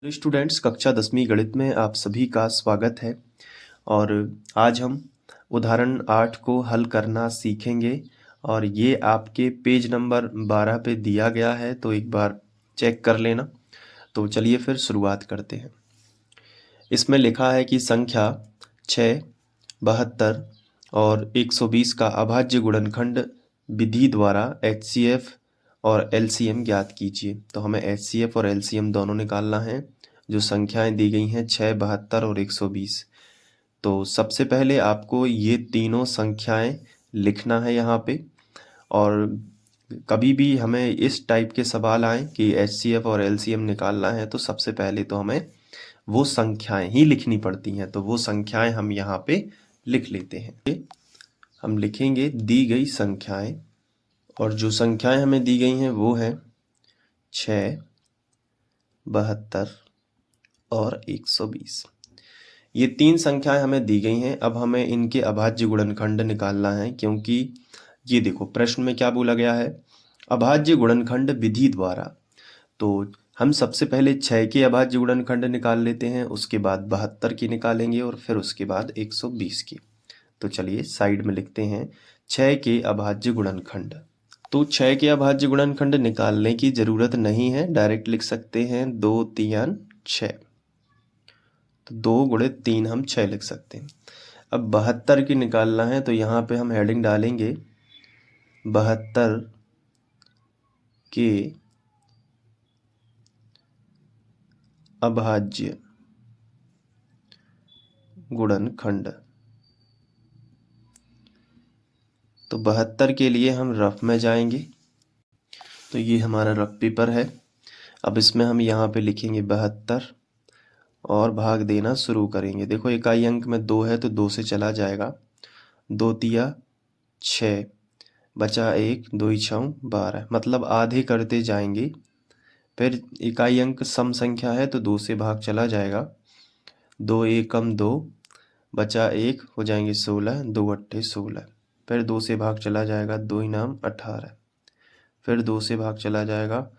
Hello students, कक्षा 10वीं गणित में आप सभी का स्वागत है। और आज हम उदाहरण 8 को हल करना सीखेंगे और ये आपके पेज नंबर 12 पे दिया गया है, तो एक बार चेक कर लेना। तो चलिए फिर शुरुआत करते हैं। इसमें लिखा है कि संख्या 6, 72 और 120 का अभाज्य गुणनखंड विधि द्वारा HCF और LCM ज्ञात कीजिए। तो हमें HCF और LCM दोनों निकालना है। जो संख्याएं दी गई हैं 6, 72 और 120। तो सबसे पहले आपको ये तीनों संख्याएं लिखना है यहाँ पे। और कभी भी हमें इस टाइप के सवाल आए कि HCF और LCM निकालना है, तो सबसे पहले तो हमें वो संख्याएं ही लिखनी पड़ती हैं। तो वो संख्याएं हम यहाँ पे लिख लेते हैं। हम लिखेंगे दी गई संख्याएं, और जो संख्याएं हमें दी गई हैं वो हैं 6, 72 और 120। ये तीन संख्याएं हमें दी गई हैं। अब हमें इनके अभाज्य गुणनखंड निकालना है, क्योंकि ये देखो प्रश्न में क्या बोला गया है, अभाज्य गुणनखंड विधि द्वारा। तो हम सबसे पहले 6 के अभाज्य गुणनखंड निकाल लेते हैं, उसके बाद 72 की निकालेंगे और फिर उसके बाद 120 की। तो चलिए साइड में लिखते हैं 6 के अभाज्य गुणनखंड। तो 6 के अभाज्य गुणनखंड निकालने की जरूरत नहीं है, डायरेक्ट लिख सकते हैं 2 3 6। तो 2 गुणित 3 हम 6 लिख सकते हैं। अब 72 की निकालना है, तो यहाँ पे हम हेडिंग डालेंगे 72 के अभाज्य गुणनखंड। तो 72 के लिए हम रफ में जाएंगे। तो ये हमारा रफ पेपर है। अब इसमें हम यहाँ पे लिखेंगे 72 और भाग देना शुरू करेंगे। देखो इकाई अंक में 2 है, तो 2 से चला जाएगा। 2 तिया 6, बचा 1, 2 छः 12, मतलब आधे करते जाएंगे। फिर इकाई अंक सम संख्या है, तो 2 से भाग चला जाएगा। 2 एकम 2, बचा 1, हो जाएंगे 16, 2 अट्ठे 16। फिर 2 से भाग चला जाएगा, 2 इनाम 18। फिर 2 से भाग चला जाएगा,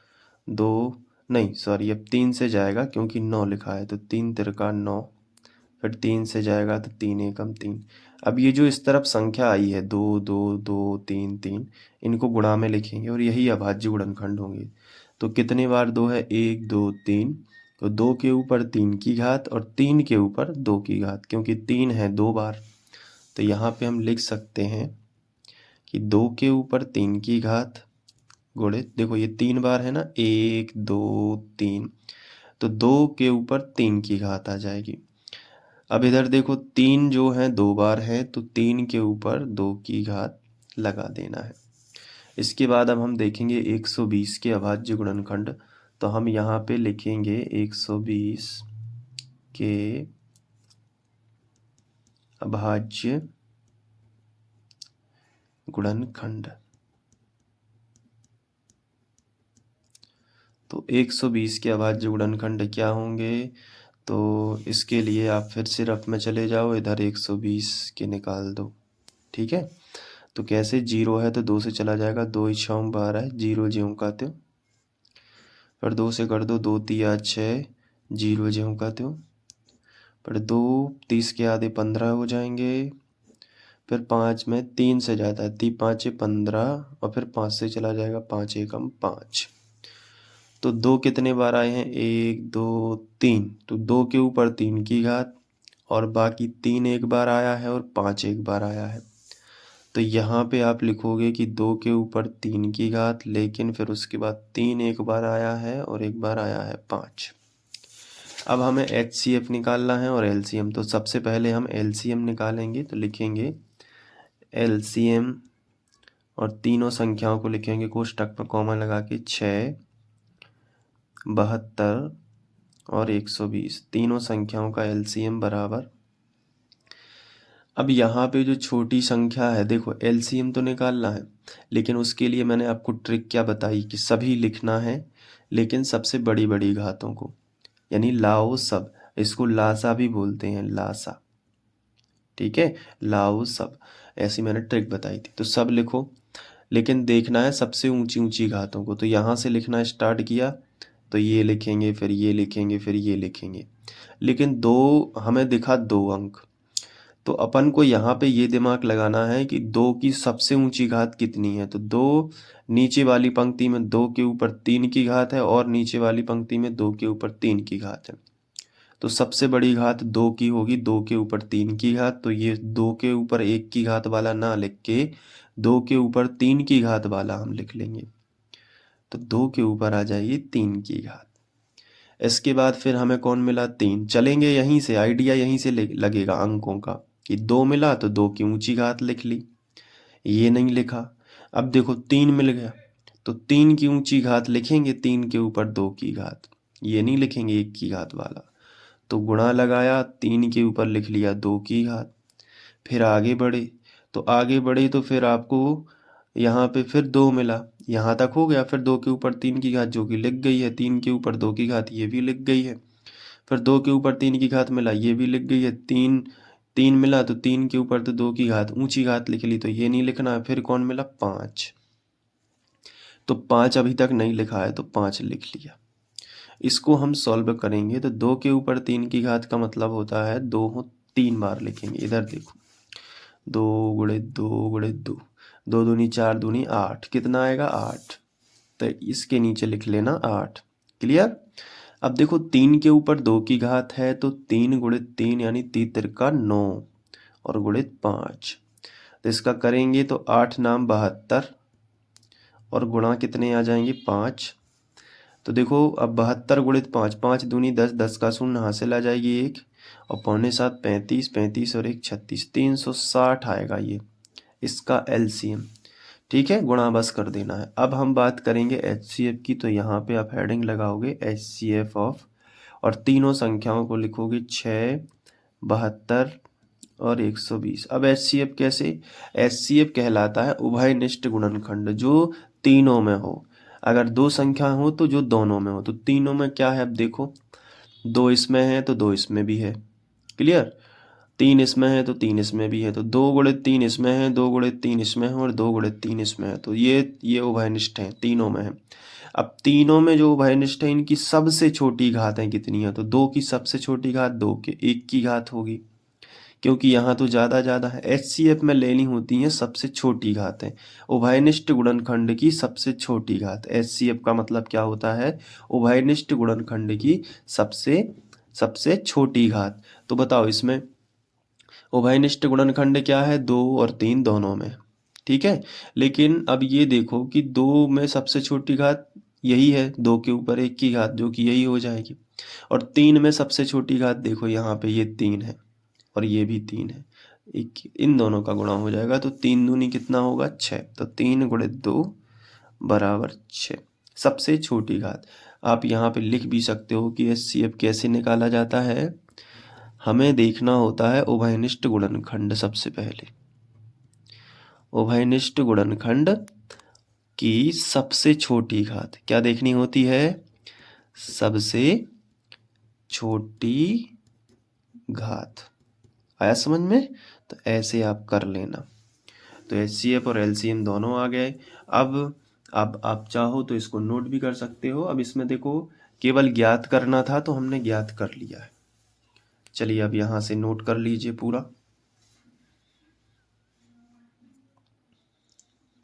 2 नहीं सॉरी, अब 3 से जाएगा क्योंकि 9 लिखा है, तो 3 तिरका 9। फिर 3 से जाएगा, तो 3 एकम 3। अब ये जो इस तरफ संख्या आई है 2 2 2 3 3, इनको गुणा में लिखेंगे और यही अभाज्य गुणनखंड होंगे। तो कितने बार 2 है, 1 2 3। तो 2 के ऊपर 3 की घात और 3 के ऊपर 2 की घात, क्योंकि 3 है 2 बार। तो यहाँ पे हम लिख सकते हैं कि 2 के ऊपर 3 की घात गुणित, देखो ये 3 बार है ना, 1 2 3, तो 2 के ऊपर 3 की घात आ जाएगी। अब इधर देखो 3 जो है 2 बार है, तो 3 के ऊपर 2 की घात लगा देना है। इसके बाद अब हम देखेंगे 120 के अभाज्य गुणनखंड। तो हम यहाँ पे लिखेंगे 120 के अभाज्य गुणनखंड। तो 120 के अभाज्य गुणनखंड क्या होंगे, तो इसके लिए आप फिर से रफ में चले जाओ, इधर 120 के निकाल दो। ठीक है, तो कैसे, 0 है तो 2 से चला जाएगा, 2 छः 12, 0 ज्यों का त्यों। फिर 2 से कर दो, 2 तिया 6, 0 ज्यों का त्यों। फिर 2 30 के आधे 15 हो जाएंगे। फिर 5 में 3 से जाता है, 3 5 15, और फिर 5 से चला जाएगा, 5 एकम 5। तो 2 कितने बार आए हैं, 1 2 3, तो 2 के ऊपर 3 की घात, और बाकी 3 एक बार आया है और 5 एक बार आया है। तो यहाँ पे आप लिखोगे कि 2 के ऊपर 3 की घात, लेकिन फिर उसके बाद 3 एक बार आया है और एक बार आया है 5। अब हमें HCF निकालना है और LCM। तो सबसे पहले हम LCM निकालेंगे, तो लिखेंगे LCM और तीनों संख्याओं को लिखेंगे कोष्टक में कॉमा लगा के, 6, 72 और 120। तीनों संख्याओं का LCM बराबर। अब यहाँ पे जो छोटी संख्या है, देखो LCM तो निकालना है, लेकिन उसके लिए मैंने आपको ट्रिक क्या बताई कि सभी लिखना है, लेकिन सबसे बड़ी बड़ी घातों को, यानी लाओ सब। इसको लासा भी बोलते हैं, लासा। ठीक है, लाओ सब, ऐसी मैंने ट्रिक बताई थी। तो सब लिखो, लेकिन देखना है सबसे ऊंची ऊंची घातों को। तो यहाँ से लिखना स्टार्ट किया, तो ये लिखेंगे, फिर ये लिखेंगे, फिर ये लिखेंगे। लेकिन 2 हमें दिखा 2 अंक, तो अपन को यहाँ पे ये दिमाग लगाना है कि 2 की सबसे ऊंची घात कितनी है। तो 2 नीचे वाली पंक्ति में 2 के ऊपर 3 की घात है और नीचे वाली पंक्ति में 2 के ऊपर 3 की घात है। तो सबसे बड़ी घात 2 की होगी, 2 के ऊपर 3 की घात। तो ये 2 के ऊपर 1 की घात वाला ना लिख के 2 के ऊपर 3 की घात वाला हम लिख लेंगे। तो 2 के ऊपर आ जाएगी 3 की घात। इसके बाद फिर हमें कौन मिला, 3। चलेंगे यहीं से, आइडिया यहीं से लगेगा अंकों का कि 2 मिला तो 2 की ऊंची घात लिख ली, ये नहीं लिखा। अब देखो 3 मिल गया तो 3 की ऊंची घात लिखेंगे, 3 के ऊपर 2 की घात, ये नहीं लिखेंगे 1 की घात वाला। तो गुणा लगाया, 3 के ऊपर लिख लिया 2 की घात। फिर आगे बढ़े तो फिर आपको यहाँ पे फिर 2 मिला, यहाँ तक हो गया। फिर 2 के ऊपर 3 की घात जो कि लिख गई है, 3 के ऊपर 2 की घात ये भी लिख गई है। फिर 2 के ऊपर 3 की घात मिला, ये भी लिख गई है। 3 मिला तो 3 के ऊपर तो 2 की घात ऊंची घात लिख ली, तो ये नहीं लिखना है। फिर कौन मिला, 5। तो 5 अभी तक नहीं लिखा है तो 5 लिख लिया। इसको हम सॉल्व करेंगे तो 2 के ऊपर 3 की घात का मतलब होता है 2 3 बार लिखेंगे। इधर देखो, 2 गुणे 2 गुणे 2, 2 दूनी 4 दूनी 8, कितना आएगा 8। तो इसके नीचे लिख लेना 8। क्लियर। अब देखो 3 के ऊपर 2 की घात है तो 3 गुणे 3 यानी 3 तिरका 9 और गुणे 5। तो इसका करेंगे तो 8 नाम 72 और गुणा कितने आ जाएंगे 5। तो देखो अब 72 गुणित 5, 5 दूनी 10, 10 का शून्य हासिल आ जाएगी 1 और पौने 7 35, 35 और 1 36, 360 आएगा ये इसका एलसीएम। ठीक है, गुणा बस कर देना है। अब हम बात करेंगे एचसीएफ की, तो यहाँ पे आप हेडिंग लगाओगे एचसीएफ ऑफ और तीनों संख्याओं को लिखोगे 6, 72 और 120। अब एचसीएफ कैसे, एचसीएफ कहलाता है उभयनिष्ठ गुणनखंड जो तीनों में हो। अगर 2 संख्या हो तो जो दोनों में हो, तो तीनों में क्या है, अब देखो 2 इसमें है तो 2 इसमें भी है। क्लियर। 3 इसमें है तो 3 इसमें भी है, तो 2 गुणे 3 इसमें है, 2 गुणे 3 इसमें है और 2 गुणे 3 इसमें है। तो ये उभयनिष्ठ है, तीनों में है। अब तीनों में जो उभयनिष्ठ है इनकी सबसे छोटी घातें कितनी है, तो 2 की सबसे छोटी घात 2 के 1 की घात होगी, क्योंकि यहाँ तो ज़्यादा है। एचसीएफ में लेनी होती हैं सबसे छोटी घातें, उभयनिष्ठ गुणनखंड की सबसे छोटी घात। एचसीएफ का मतलब क्या होता है, उभयनिष्ठ गुणनखंड की सबसे छोटी घात। तो बताओ इसमें उभयनिष्ठ गुणनखंड क्या है, 2 और 3 दोनों में। ठीक है, लेकिन अब ये देखो कि 2 में सबसे छोटी घात यही है, 2 के ऊपर 1 की घात जो कि यही हो जाएगी। और 3 में सबसे छोटी घात देखो यहाँ पे ये 3 है और ये भी 3 है, इन दोनों का गुणा हो जाएगा तो 3 दूनी कितना होगा 6। तो 3 गुणे 2 बराबर 6, सबसे छोटी घात। आप यहाँ पे लिख भी सकते हो कि एचसीएफ कैसे निकाला जाता है। हमें देखना होता है उभयनिष्ठ गुणनखंड। सबसे पहले उभयनिष्ठ गुणनखंड की सबसे छोटी घात क्या देखनी होती है, सबसे छोटी घात। आया समझ में। तो ऐसे आप कर लेना। तो एचसीएफ और एलसीएम दोनों आ गए। अब आप चाहो तो इसको नोट भी कर सकते हो। अब इसमें देखो केवल ज्ञात करना था तो हमने ज्ञात कर लिया है। चलिए अब यहाँ से नोट कर लीजिए पूरा,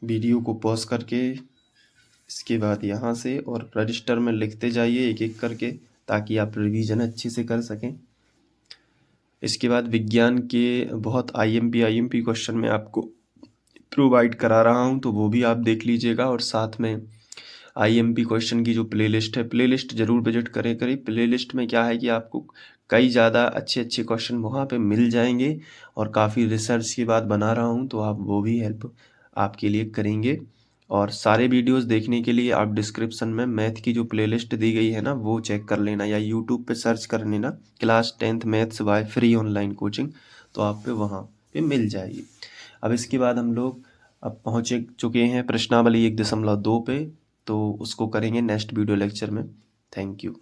वीडियो को पॉज करके। इसके बाद यहाँ से और रजिस्टर में लिखते जाइए एक एक करके, ताकि आप रिवीजन अच्छे से कर सकें। इसके बाद विज्ञान के बहुत आईएमपी क्वेश्चन मैं आपको प्रोवाइड करा रहा हूँ, तो वो भी आप देख लीजिएगा। और साथ में आईएमपी क्वेश्चन की जो प्लेलिस्ट है, प्लेलिस्ट जरूर विजिट करें। प्लेलिस्ट में क्या है कि आपको कई ज़्यादा अच्छे क्वेश्चन वहाँ पे मिल जाएंगे और काफ़ी रिसर्च के बाद बना रहा हूँ, तो आप वो भी हेल्प आपके लिए करेंगे। और सारे वीडियोस देखने के लिए आप डिस्क्रिप्शन में मैथ की जो प्लेलिस्ट दी गई है ना, वो चेक कर लेना, या यूट्यूब पे सर्च कर लेना class 10th maths by free online coaching, तो आप पे वहाँ पे मिल जाएगी। अब इसके बाद हम लोग अब पहुँच चुके हैं प्रश्नावली 1.2 पे, तो उसको करेंगे नेक्स्ट वीडियो लेक्चर में। Thank you.